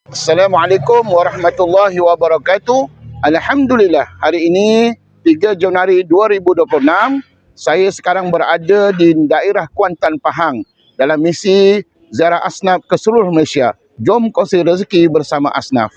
Assalamualaikum warahmatullahi wabarakatuh. Alhamdulillah, hari ini 3 Januari 2026, saya sekarang berada di daerah Kuantan, Pahang dalam misi ziarah asnaf ke seluruh Malaysia. Jom kongsi rezeki bersama asnaf.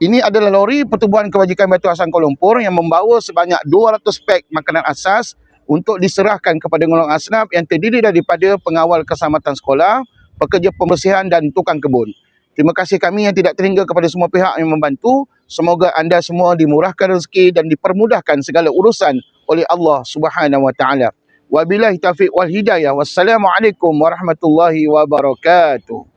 Ini adalah lori Pertubuhan Kebajikan Batu Asan Kuala Lumpur yang membawa sebanyak 200 pek makanan asas untuk diserahkan kepada golongan asnaf yang terdiri daripada pengawal keselamatan sekolah, pekerja pembersihan dan tukang kebun. Terima kasih kami yang tidak terhingga kepada semua pihak yang membantu. Semoga anda semua dimurahkan rezeki dan dipermudahkan segala urusan oleh Allah Subhanahu Wa Taala. Wabillahi taufiq wal hidayah. Wassalamualaikum warahmatullahi wabarakatuh.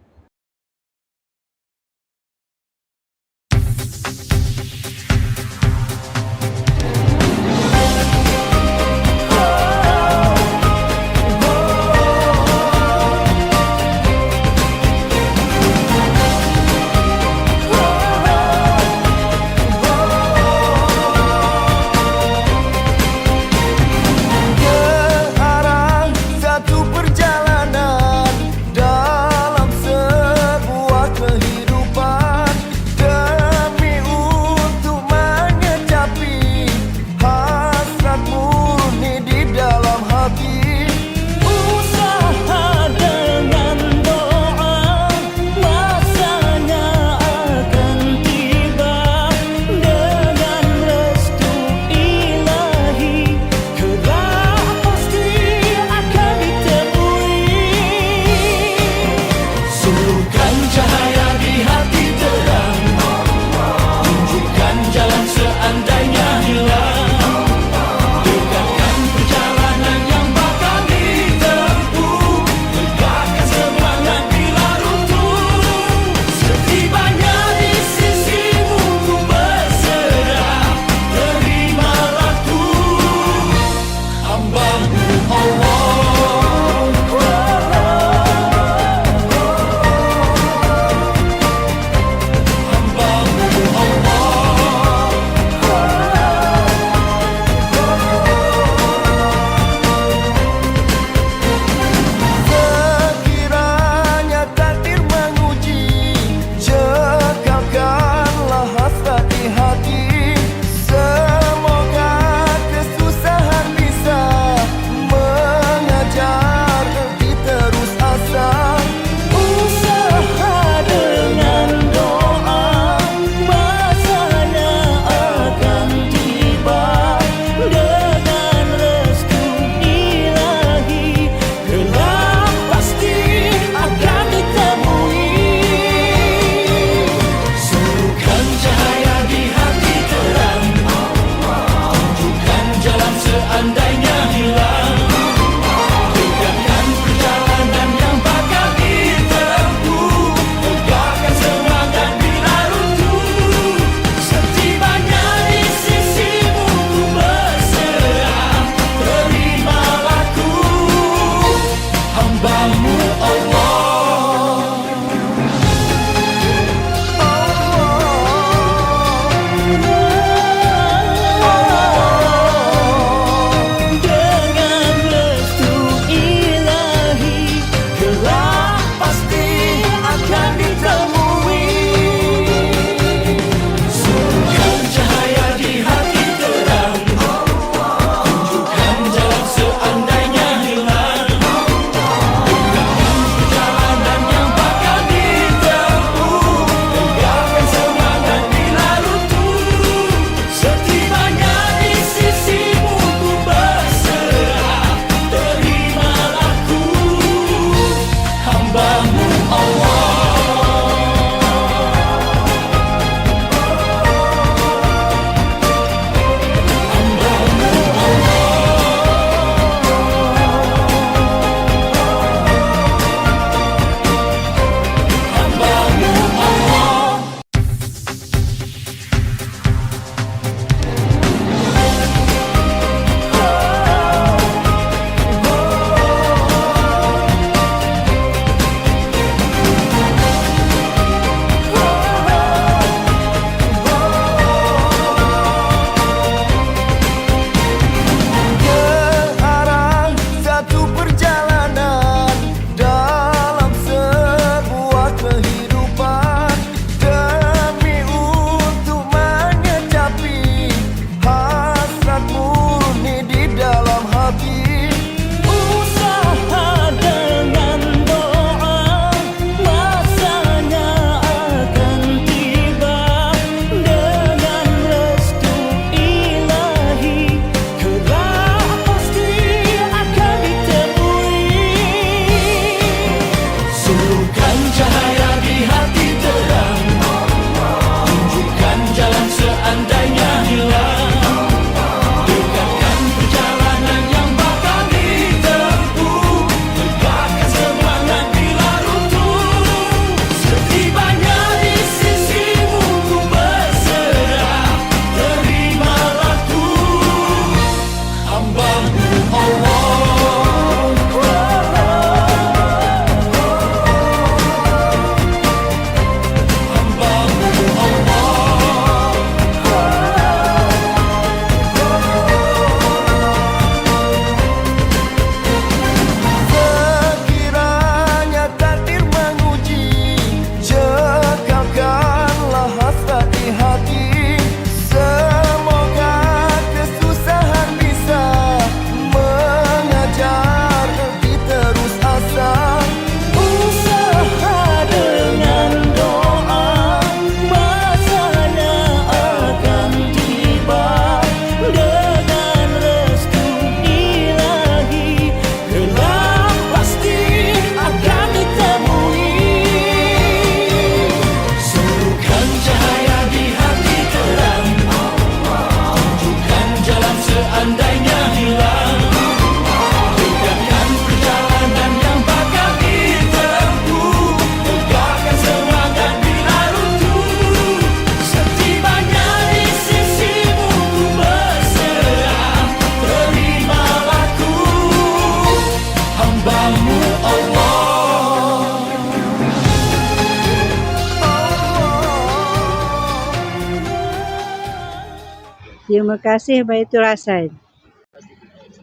Terima kasih Baitul Hasan.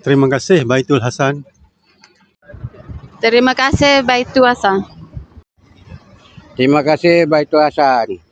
Terima kasih Baitul Hasan. Terima kasih Baitul Hasan. Terima kasih Baitul Hasan.